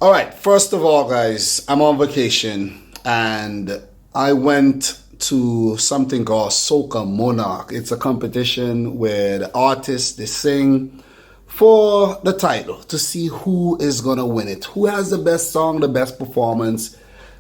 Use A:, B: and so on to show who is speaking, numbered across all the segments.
A: All right, first of all, guys, I'm on vacation and I went to something called Soca Monarch. It's a competition where the artists they sing for the title to see who is gonna win it. Who has the best song, the best performance,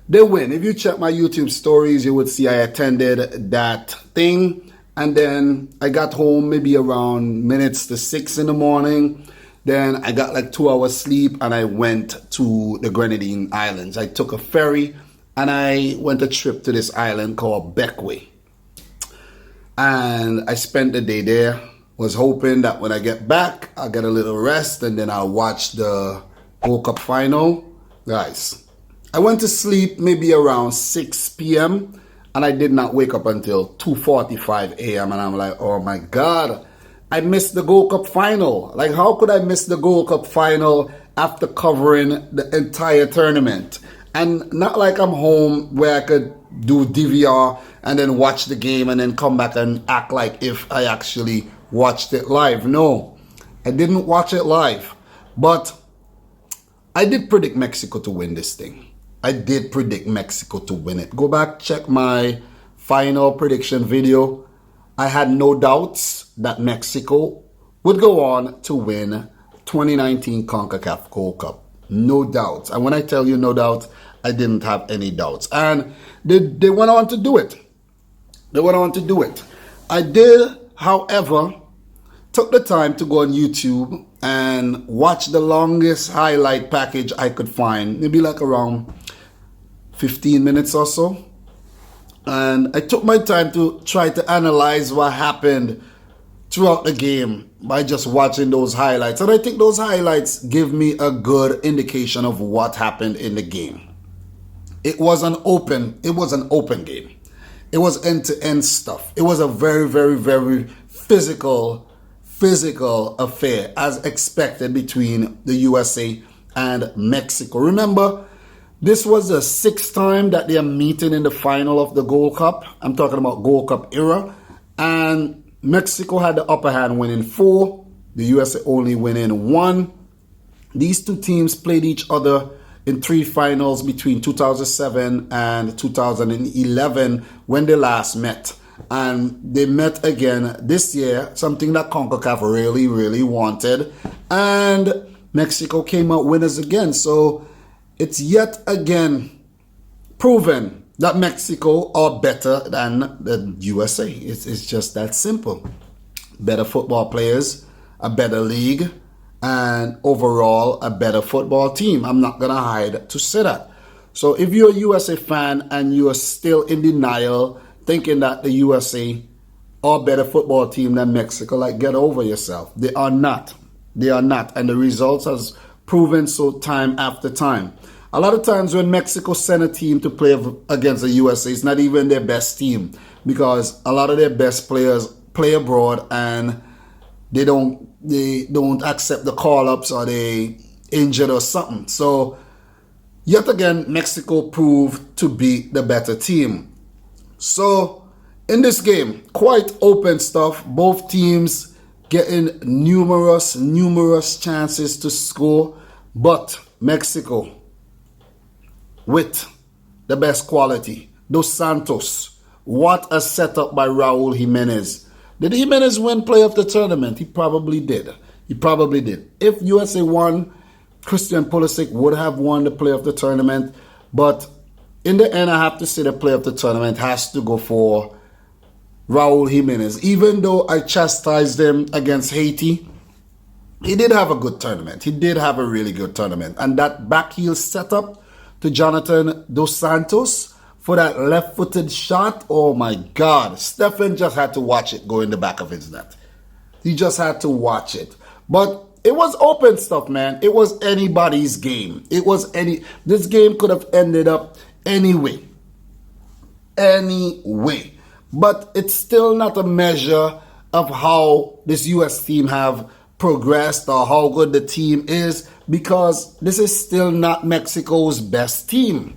A: they win. If you check my YouTube stories, you would see I attended that thing and then I got home maybe around minutes to 6 in the morning. Then I got like 2 hours sleep and I went to the Grenadine Islands. I took a ferry and I went a trip to this island called Beckway. And I spent the day there. Was hoping that when I get back, I'll get a little rest and then I'll watch the World Cup final. Guys, I went to sleep maybe around 6 p.m. and I did not wake up until 2:45 a.m. and I'm like, oh my God. I missed the Gold Cup final. Like, how could I miss the Gold Cup final after covering the entire tournament? And not like I'm home where I could do DVR and then watch the game and then come back and act like if I actually watched it live. No, I didn't watch it live. But I did predict Mexico to win this thing. I did predict Mexico to win it. Go back, check my final prediction video. I had no doubts that Mexico would go on to win 2019 CONCACAF Gold Cup. No doubts. And when I tell you no doubts, I didn't have any doubts. And they went on to do it. They went on to do it. I did, however, took the time to go on YouTube and watch the longest highlight package I could find. Maybe like around 15 minutes or so. And I took my time to try to analyze what happened throughout the game by just watching those highlights. And I think those highlights give me a good indication of what happened in the game. It was an open game. It was end-to-end stuff. It was a very, very, very physical affair as expected between the USA and Mexico. Remember, this was the 6th time that they are meeting in the final of the Gold Cup. I'm talking about Gold Cup era. And Mexico had the upper hand winning 4. The USA only winning 1. These two teams played each other in 3 finals between 2007 and 2011 when they last met. And they met again this year, something that CONCACAF really, really wanted. And Mexico came out winners again. So it's yet again proven that Mexico are better than the USA. It's just that simple. Better football players, a better league, and overall a better football team. I'm not going to hide to say that. So if you're a USA fan and you are still in denial, thinking that the USA are a better football team than Mexico, like, get over yourself. They are not. They are not. And the results has proven so time after time. A lot of times when Mexico send a team to play against the USA, it's not even their best team because a lot of their best players play abroad and they don't accept the call-ups or they injured or something. So yet again, Mexico proved to be the better team. So in this game, quite open stuff. Both teams getting numerous chances to score, but Mexico with the best quality. Dos Santos. What a setup by Raul Jimenez. Did Jimenez win player of the tournament? He probably did. He probably did. If USA won, Christian Pulisic would have won the player of the tournament. But in the end, I have to say the player of the tournament has to go for Raul Jimenez. Even though I chastised him against Haiti, he did have a good tournament. He did have a really good tournament. And that back heel setup to Jonathan Dos Santos for that left-footed shot, oh my God. Stephen just had to watch it go in the back of his net. He just had to watch it. But it was open stuff, man. It was anybody's game. This game could have ended up anyway. But it's still not a measure of how this US team have progressed or how good the team is, because this is still not Mexico's best team.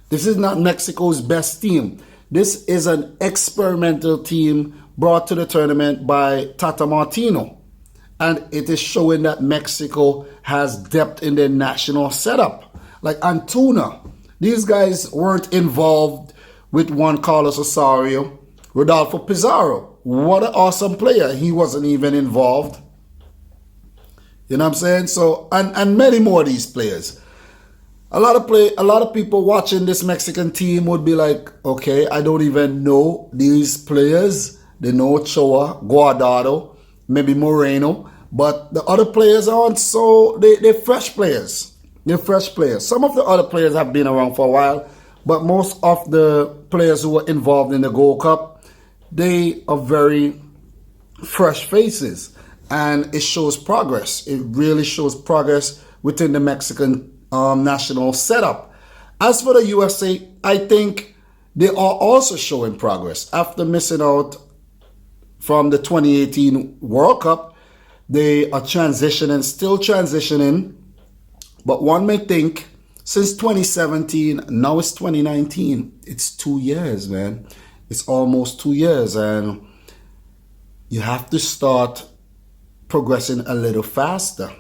A: This is not Mexico's best team. This is an experimental team brought to the tournament by Tata Martino. And it is showing that Mexico has depth in their national setup. like Antuna. These guys weren't involved with Juan Carlos Osorio. Rodolfo Pizarro, what an awesome player. He wasn't even involved. You know what I'm saying? So, and many more of these players. A lot of people watching this Mexican team would be like, okay, I don't even know these players. They know Ochoa, Guardado, maybe Moreno, but the other players aren't, so they're fresh players. They're fresh players. Some of the other players have been around for a while, but most of the players who were involved in the Gold Cup, they are very fresh faces, and it shows progress. It really shows progress within the Mexican national setup. As for the USA, I think they are also showing progress. After missing out from the 2018 World Cup, they are transitioning, still transitioning. But one may think, since 2017, now it's 2019. It's 2 years, man. It's almost 2 years, and you have to start progressing a little faster,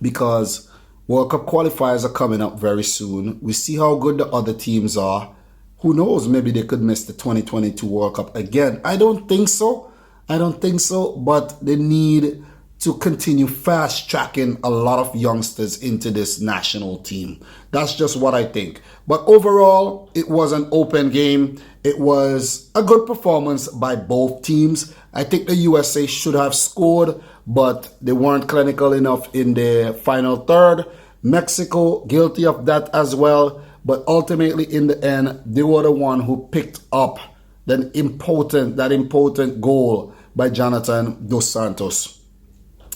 A: because World Cup qualifiers are coming up very soon. We see how good the other teams are. Who knows? Maybe they could miss the 2022 World Cup again. I don't think so. But they need to continue fast tracking a lot of youngsters into this national team. That's just what I think. But overall, it was an open game. It was a good performance by both teams. I think the USA should have scored, but they weren't clinical enough in the final third. Mexico, guilty of that as well. But ultimately, in the end, they were the one who picked up that important goal by Jonathan Dos Santos.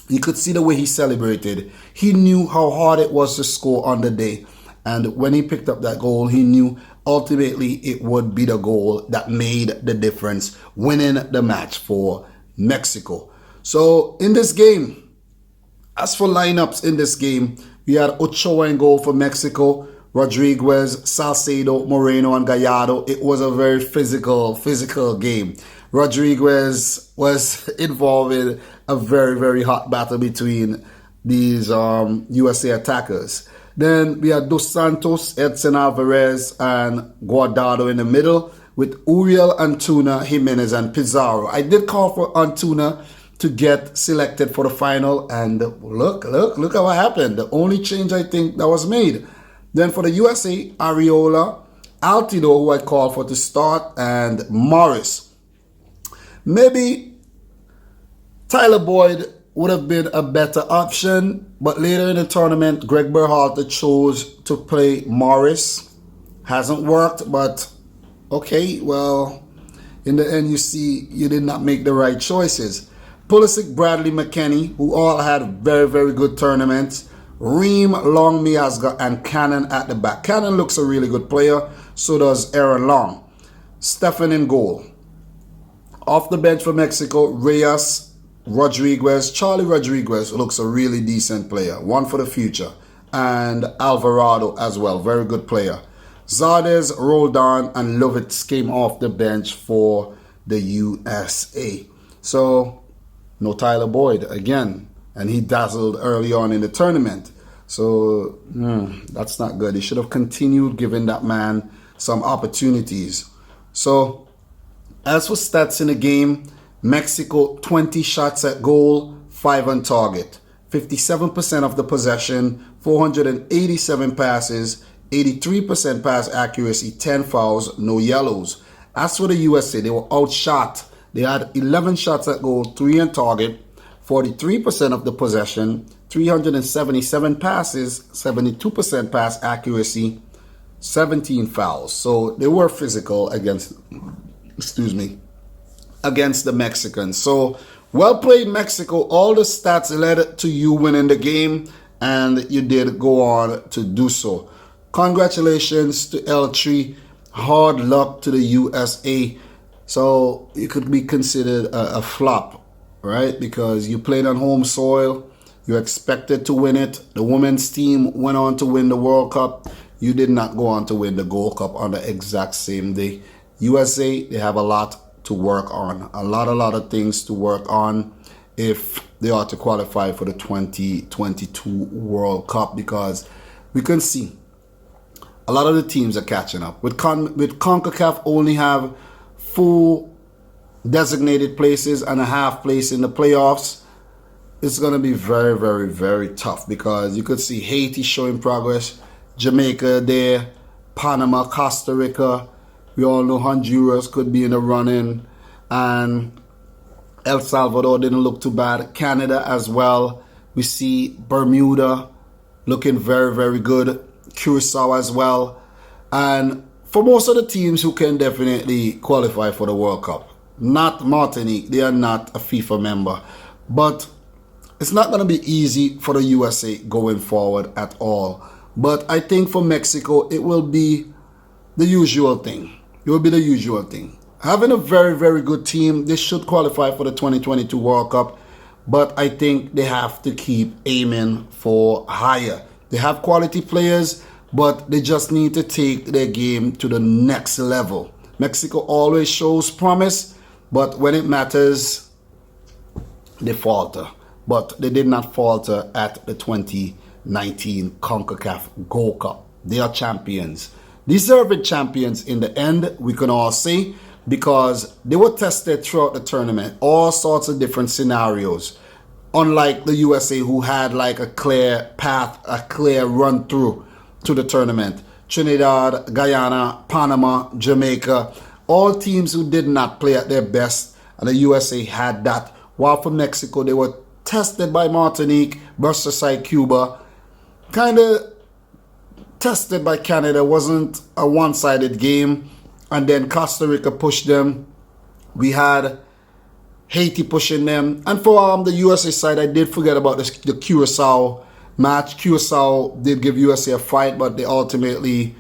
A: You could see the way he celebrated. He knew how hard it was to score on the day. And when he picked up that goal, he knew ultimately it would be the goal that made the difference, winning the match for Mexico. So in this game, as for lineups in this game, we had Ochoa in goal for Mexico, Rodriguez, Salcedo, Moreno, and Gallardo. It was a very physical game. Rodriguez was involved in a very, very hot battle between these USA attackers. Then we had Dos Santos, Edson Alvarez, and Guardado in the middle, with Uriel, Antuna, Jimenez, and Pizarro. I did call for Antuna to get selected for the final, and look at what happened. The only change I think that was made. Then for the USA, Arriola, Altido, who I called for to start, and Morris. Maybe Tyler Boyd would have been a better option, but later in the tournament, Greg Berhalter chose to play Morris. Hasn't worked, but okay, well, in the end, you see, you did not make the right choices. Pulisic, Bradley, McKennie, who all had very, very good tournaments. Reem, Long, Miazga, and Cannon at the back. Cannon looks a really good player. So does Aaron Long. Stefan in goal. Off the bench for Mexico, Reyes, Rodriguez. Charlie Rodriguez looks a really decent player. One for the future. And Alvarado as well. Very good player. Zardes, Roldan, and Lovitz came off the bench for the USA. So, no Tyler Boyd again. And he dazzled early on in the tournament. So, that's not good. He should have continued giving that man some opportunities. So, as for stats in the game, Mexico 20 shots at goal, 5 on target. 57% of the possession, 487 passes, 83% pass accuracy, 10 fouls, no yellows. As for the USA, they were outshot. They had 11 shots at goal, 3 on target, 43% of the possession, 377 passes, 72% pass accuracy, 17 fouls. So they were physical against the Mexicans. So well played, Mexico. All the stats led to you winning the game, and you did go on to do so. Congratulations to L3. Hard luck to the USA. So it could be considered a flop, right? Because you played on home soil. You expected to win it. The women's team went on to win the World Cup. You did not go on to win the Gold Cup on the exact same day. USA, they have a lot to work on. A lot of things to work on if they are to qualify for the 2022 World Cup, because we can see a lot of the teams are catching up. With CONCACAF only have 4 designated places and a half place in the playoffs, it's going to be very, very, very tough, because you could see Haiti showing progress, Jamaica there, Panama, Costa Rica. We all know Honduras could be in the running, and El Salvador didn't look too bad. Canada as well. We see Bermuda looking very, very good. Curacao as well. And for most of the teams who can definitely qualify for the World Cup, not Martinique, they are not a FIFA member. But it's not going to be easy for the USA going forward at all. But I think for Mexico, it will be the usual thing. It will be the usual thing. Having a very, very good team, they should qualify for the 2022 World Cup. But I think they have to keep aiming for higher. They have quality players, but they just need to take their game to the next level. Mexico always shows promise, but when it matters, they falter. But they did not falter at the 2019 CONCACAF Gold Cup. They are champions. Deserved champions in the end, we can all say, because they were tested throughout the tournament, all sorts of different scenarios. Unlike the USA, who had like a clear path, a clear run through to the tournament. Trinidad, Guyana, Panama, Jamaica, all teams who did not play at their best, and the USA had that. While for Mexico, they were tested by Martinique, brushed aside Cuba, kind of tested by Canada. Wasn't a one-sided game, and then Costa Rica pushed them. We had Haiti pushing them. And for the USA side, I did forget about the Curacao match. Curacao did give USA a fight, but they ultimately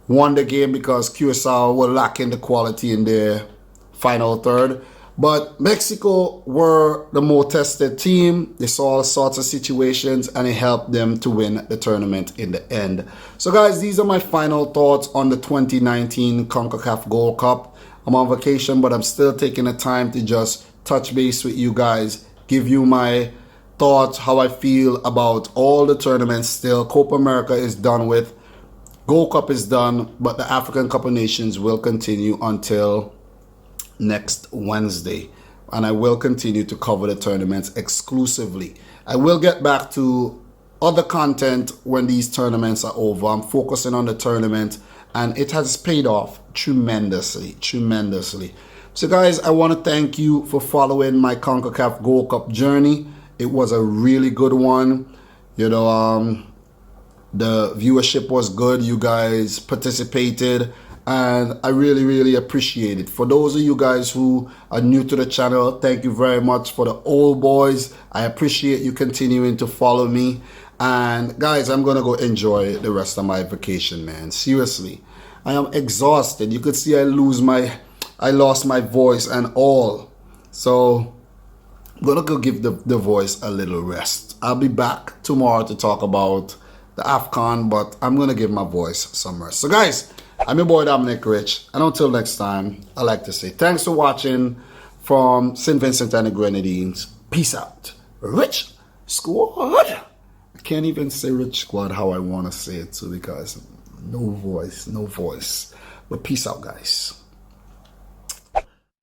A: won the game because Curacao were lacking the quality in their final third. But Mexico were the more tested team. They saw all sorts of situations, and it helped them to win the tournament in the end. So guys, these are my final thoughts on the 2019 CONCACAF Gold Cup. I'm on vacation, but I'm still taking the time to just touch base with you guys, give you my thoughts, how I feel about all the tournaments still. Copa America is done with. Gold Cup is done, but the African Cup of Nations will continue until next Wednesday. And I will continue to cover the tournaments exclusively. I will get back to other content when these tournaments are over. I'm focusing on the tournament, and it has paid off tremendously. So guys, I want to thank you for following my CONCACAF Gold Cup journey. It was a really good one. You know, the viewership was good. You guys participated, and I really appreciate it. For those of you guys who are new to the channel, thank you very much. For the old boys, I appreciate you continuing to follow me. And guys, I'm gonna go enjoy the rest of my vacation, man. Seriously, I am exhausted. You could see I lost my voice and all. So I'm gonna go give the voice a little rest. I'll be back tomorrow to talk about the AFCON, but I'm gonna give my voice some rest. So guys, I'm your boy Dominic Rich, and until next time, I like to say thanks for watching from St. Vincent and the Grenadines. Peace out. Rich Squad. I can't even say Rich Squad how I want to say it too, because no voice. But peace out, guys.